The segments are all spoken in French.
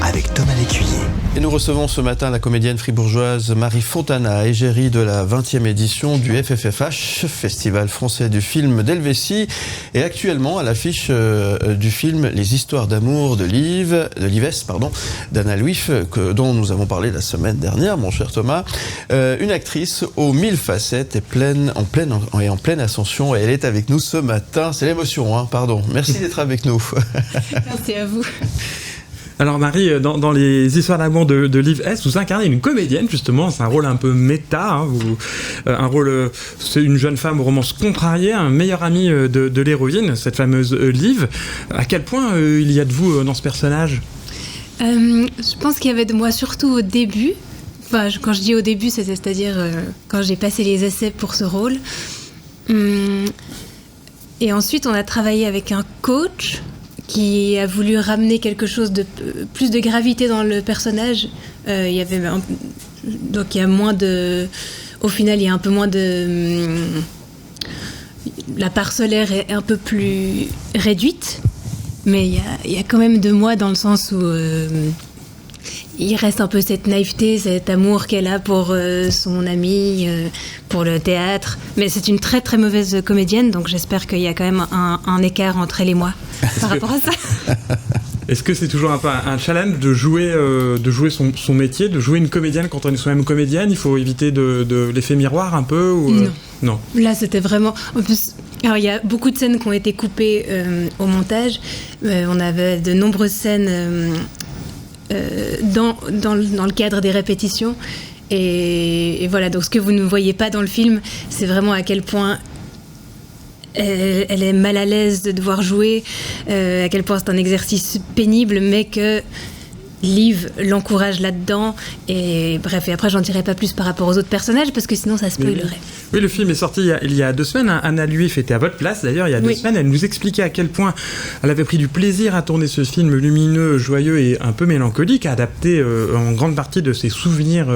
avec Thomas Lécuyer. Et nous recevons ce matin la comédienne fribourgeoise Marie Fontana, égérie de la 20e édition du FFFH, Festival français du film d'Helvétie, et actuellement à l'affiche du film Les histoires d'amour de Lives, d'Anna Louif, dont nous avons parlé la semaine dernière, mon cher Thomas. Une actrice aux 1000 facettes et en pleine ascension, et elle est avec nous ce matin. C'est l'émotion, pardon. Merci d'être avec nous. Merci à vous. Alors Marie, dans les histoires d'amour de Liv S, vous incarnez une comédienne justement, c'est un rôle un peu méta, c'est une jeune femme aux romances contrariées, un meilleur ami de l'héroïne, cette fameuse Liv. À quel point il y a de vous dans ce personnage ? Je pense qu'il y avait de moi surtout au début. Enfin, quand je dis au début, c'est-à-dire quand j'ai passé les essais pour ce rôle. Et ensuite, on a travaillé avec un coach qui a voulu ramener quelque chose de plus de gravité dans le personnage. Il y a moins de... Au final, il y a un peu moins de... La part solaire est un peu plus réduite, mais il y a quand même de moi dans le sens où il reste un peu cette naïveté, cet amour qu'elle a pour son ami, pour le théâtre. Mais c'est une très très mauvaise comédienne, donc j'espère qu'il y a quand même un écart entre elle et moi par rapport à ça. Est-ce que c'est toujours un challenge de jouer son métier, de jouer une comédienne quand on est soi-même comédienne ? Il faut éviter de l'effet miroir un peu ou, Non. Là, c'était vraiment... En plus, alors, il y a beaucoup de scènes qui ont été coupées au montage. On avait de nombreuses scènes... dans le cadre des répétitions et voilà, donc ce que vous ne voyez pas dans le film, c'est vraiment à quel point elle est mal à l'aise de devoir jouer, à quel point c'est un exercice pénible, mais que Liv l'encourage là-dedans, et bref, et après j'en dirai pas plus par rapport aux autres personnages parce que sinon ça spoilerait. Oui, le film est sorti il y a 2 semaines. Anna Louif était à votre place d'ailleurs il y a 2 semaines. Elle nous expliquait à quel point elle avait pris du plaisir à tourner ce film lumineux, joyeux et un peu mélancolique, adapté en grande partie de ses souvenirs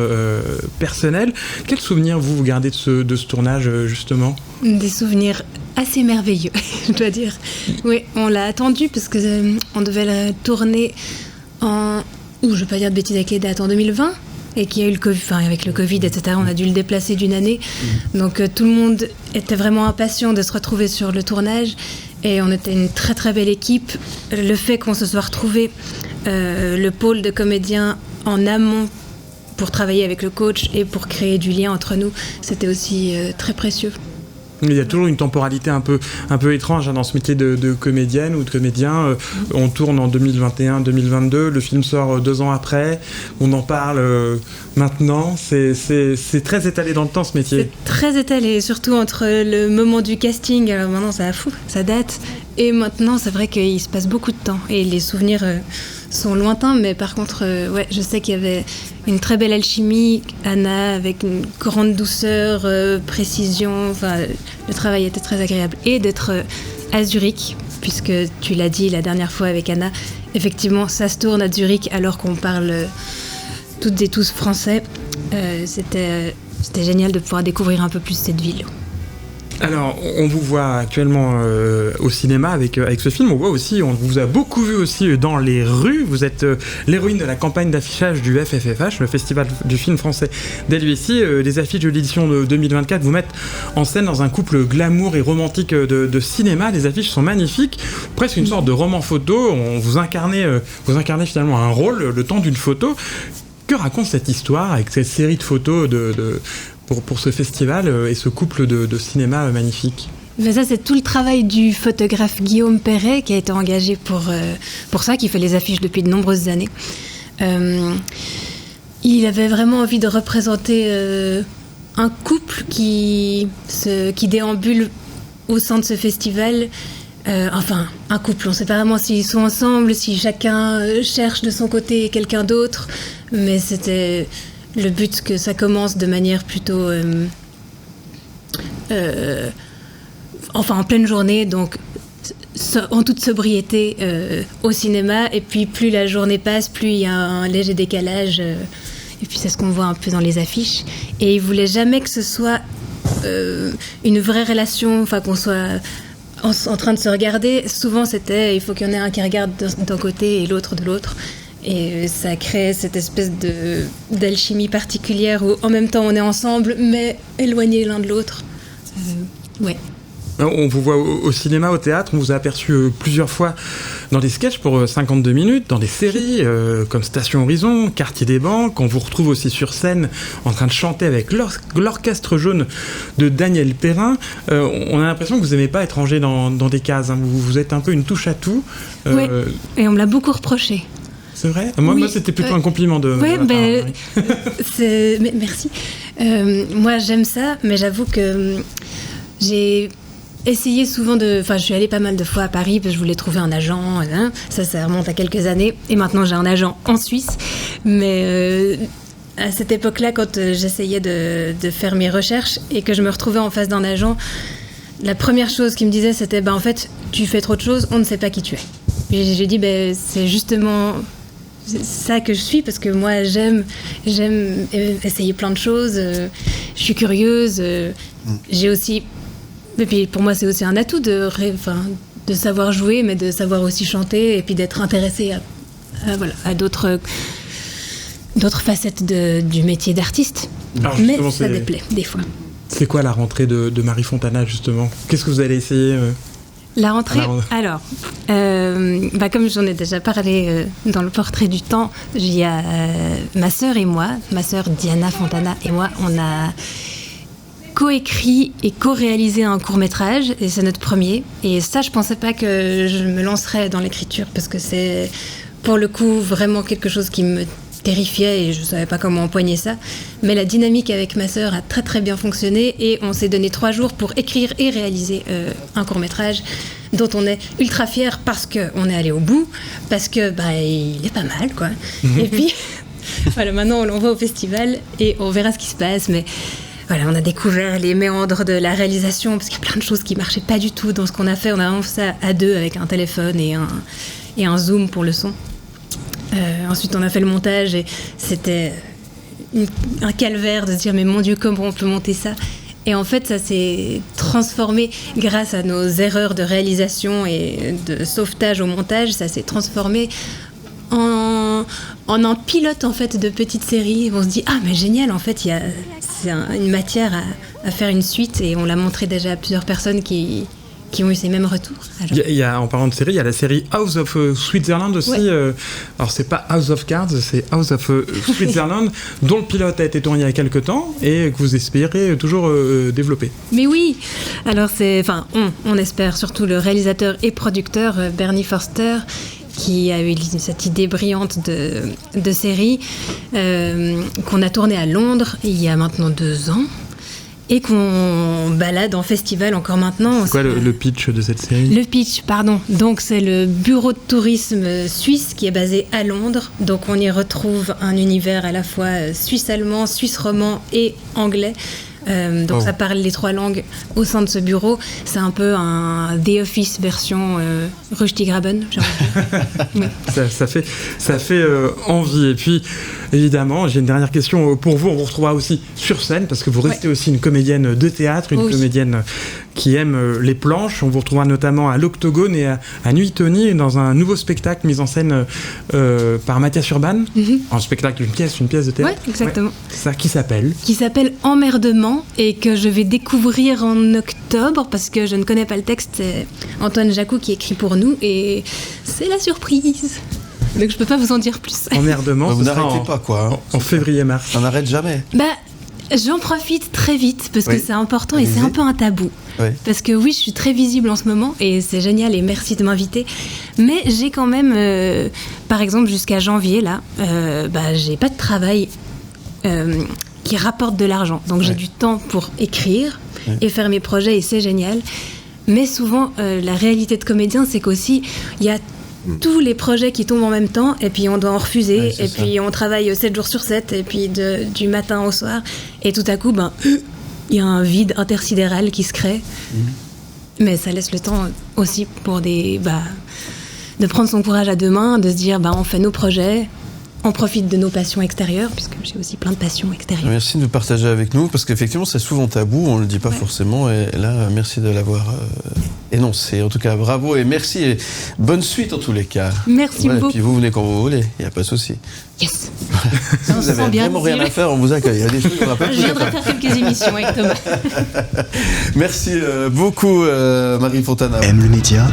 personnels. Quels souvenirs vous gardez de ce tournage justement ? Des souvenirs assez merveilleux, je dois dire. Oui, on l'a attendu parce que on devait la tourner je ne vais pas dire de bêtises avec les dates, en 2020, et qu'il y a eu le Covid, avec le Covid, etc., on a dû le déplacer d'une année. Donc tout le monde était vraiment impatient de se retrouver sur le tournage, et on était une très très belle équipe. Le fait qu'on se soit retrouvé le pôle de comédiens en amont pour travailler avec le coach et pour créer du lien entre nous, c'était aussi très précieux. Il y a toujours une temporalité un peu étrange dans ce métier de comédienne ou de comédien. On tourne en 2021-2022, le film sort 2 ans après, on en parle maintenant. C'est très étalé dans le temps ce métier. C'est très étalé, surtout entre le moment du casting, alors maintenant ça date, et maintenant c'est vrai qu'il se passe beaucoup de temps et les souvenirs sont lointains, mais par contre je sais qu'il y avait une très belle alchimie, Anna, avec une grande douceur, précision, le travail était très agréable. Et d'être à Zurich, puisque tu l'as dit la dernière fois avec Anna, effectivement ça se tourne à Zurich alors qu'on parle toutes et tous français. C'était génial de pouvoir découvrir un peu plus cette ville. Alors, on vous voit actuellement au cinéma avec ce film. On vous a beaucoup vu aussi dans les rues. Vous êtes l'héroïne de la campagne d'affichage du FFFH, le Festival du film français d'Helvétie. Les affiches de l'édition de 2024 vous mettent en scène dans un couple glamour et romantique de cinéma. Les affiches sont magnifiques, presque une sorte de roman photo. Vous incarnez finalement un rôle, le temps d'une photo. Que raconte cette histoire avec cette série de photos pour ce festival et ce couple de cinéma magnifique? Mais ça, c'est tout le travail du photographe Guillaume Perret qui a été engagé pour ça, qui fait les affiches depuis de nombreuses années. Il avait vraiment envie de représenter un couple qui déambule au sein de ce festival. Un couple, on ne sait pas vraiment s'ils sont ensemble, si chacun cherche de son côté quelqu'un d'autre, mais c'était le but que ça commence de manière plutôt en pleine journée, donc en toute sobriété au cinéma, et puis plus la journée passe, plus il y a un léger décalage, et puis c'est ce qu'on voit un peu dans les affiches. Et il voulait jamais que ce soit une vraie relation, qu'on soit en train de se regarder. Souvent, il faut qu'il y en ait un qui regarde d'un côté et l'autre de l'autre. Et ça crée cette espèce d'alchimie particulière où en même temps on est ensemble, mais éloignés l'un de l'autre. Ouais. On vous voit au cinéma, au théâtre, on vous a aperçu plusieurs fois dans des sketchs pour 52 minutes, dans des séries comme Station Horizon, Quartier des Banques. On vous retrouve aussi sur scène en train de chanter avec l'Orchestre Jaune de Daniel Perrin. On a l'impression que vous n'aimez pas être rangé dans des cases, hein. Vous êtes un peu une touche à tout. Oui, et on me l'a beaucoup reproché. C'est vrai ? Moi, c'était plutôt un compliment de ma part. Mais merci. Moi, j'aime ça, mais j'avoue que j'ai essayé souvent je suis allée pas mal de fois à Paris parce que je voulais trouver un agent. Ça remonte à quelques années. Et maintenant, j'ai un agent en Suisse. Mais à cette époque-là, quand j'essayais de faire mes recherches et que je me retrouvais en face d'un agent, la première chose qu'il me disait, c'était en fait, tu fais trop de choses, on ne sait pas qui tu es. Et j'ai dit, c'est justement ça que je suis, parce que moi j'aime essayer plein de choses, je suis curieuse, j'ai aussi, et puis pour moi c'est aussi un atout de savoir jouer, mais de savoir aussi chanter, et puis d'être intéressée à d'autres facettes du métier d'artiste. Mais ça déplaît des fois. C'est quoi la rentrée de Marie Fontana, justement ? Qu'est-ce que vous allez essayer La rentrée, alors, comme j'en ai déjà parlé dans le portrait du temps, il y a ma sœur Diana Fontana et moi, on a coécrit et co-réalisé un court-métrage, et c'est notre premier. Et ça, je pensais pas que je me lancerais dans l'écriture, parce que c'est, pour le coup, vraiment quelque chose qui me terrifiait et je savais pas comment empoigner ça. Mais la dynamique avec ma sœur a très très bien fonctionné, et on s'est donné 3 jours pour écrire et réaliser un court-métrage dont on est ultra fiers, parce qu'on est allé au bout, parce que il est pas mal, quoi. Et puis voilà, maintenant on l'envoie au festival et on verra ce qui se passe. Mais voilà, on a découvert les méandres de la réalisation, parce qu'il y a plein de choses qui marchaient pas du tout dans ce qu'on a fait. On a fait ça à 2 avec un téléphone et un zoom pour le son. Ensuite, on a fait le montage et c'était un calvaire de se dire, mais mon Dieu, comment on peut monter ça ? Et en fait, ça s'est transformé grâce à nos erreurs de réalisation et de sauvetage au montage. Ça s'est transformé en un pilote, en fait, de petites séries. On se dit, mais génial, en fait, c'est une matière à faire une suite, et on l'a montré déjà à plusieurs personnes qui ont eu ces mêmes retours. En parlant de série, il y a la série House of Switzerland aussi. Ouais. Alors, c'est pas House of Cards, c'est House of Switzerland, dont le pilote a été tourné il y a quelques temps et que vous espérez toujours développer. Mais oui. Alors, on espère, surtout le réalisateur et producteur Bernie Forster, qui a eu cette idée brillante de série qu'on a tournée à Londres il y a maintenant 2 ans. Et qu'on balade en festival encore maintenant. C'est quoi le pitch de cette série ? Le pitch, pardon. Donc, c'est le bureau de tourisme suisse qui est basé à Londres. Donc, on y retrouve un univers à la fois suisse-allemand, suisse-roman et anglais. Ça parle les 3 langues au sein de ce bureau. C'est un peu un The Office version Rushdie Graben, j'ai envie de dire. Oui. Ça fait envie. Et puis, évidemment, j'ai une dernière question pour vous. On vous retrouvera aussi sur scène, parce que vous restez aussi une comédienne de théâtre, une comédienne qui aime les planches. On vous retrouvera notamment à l'Octogone et à Nuit Tony, dans un nouveau spectacle mis en scène par Mathias Urban. Un spectacle, une pièce de théâtre. Oui, exactement. Ça, qui s'appelle Emmerdement, et que je vais découvrir en octobre, parce que je ne connais pas le texte. C'est Antoine Jacou qui écrit pour nous, et c'est la surprise. Donc je peux pas vous en dire plus. Emmerdement, vous n'arrêtez pas, quoi. En février-mars. On n'arrête jamais. J'en profite très vite, parce que c'est important, et c'est un peu un tabou. Oui. Parce que oui, je suis très visible en ce moment, et c'est génial, et merci de m'inviter. Mais j'ai quand même, par exemple, jusqu'à janvier, là, j'ai pas de travail qui rapporte de l'argent. Donc j'ai du temps pour écrire et faire mes projets, et c'est génial. Mais souvent, la réalité de comédien, c'est qu'aussi, il y a tous les projets qui tombent en même temps, et puis on doit en refuser, et puis on travaille 7 jours sur 7, et puis du matin au soir, et tout à coup, il y a un vide intersidéral qui se crée. Mais ça laisse le temps aussi pour de prendre son courage à 2 mains, de se dire, on fait nos projets, on profite de nos passions extérieures, puisque j'ai aussi plein de passions extérieures. Merci de nous partager avec nous, parce qu'effectivement c'est souvent tabou, on ne le dit pas forcément, et là merci de l'avoir énoncé. En tout cas, bravo et merci et bonne suite en tous les cas. Merci Voilà, beaucoup. et puis vous venez quand vous voulez, il n'y a pas de souci. Yes. Si On vous se avez sent bien vraiment rien ici. à faire, on vous accueille. Il y a des choses qu'on n'a pas Je tout à viendrai faire. faire quelques émissions avec Thomas. Merci beaucoup Marie Fontana. M le média,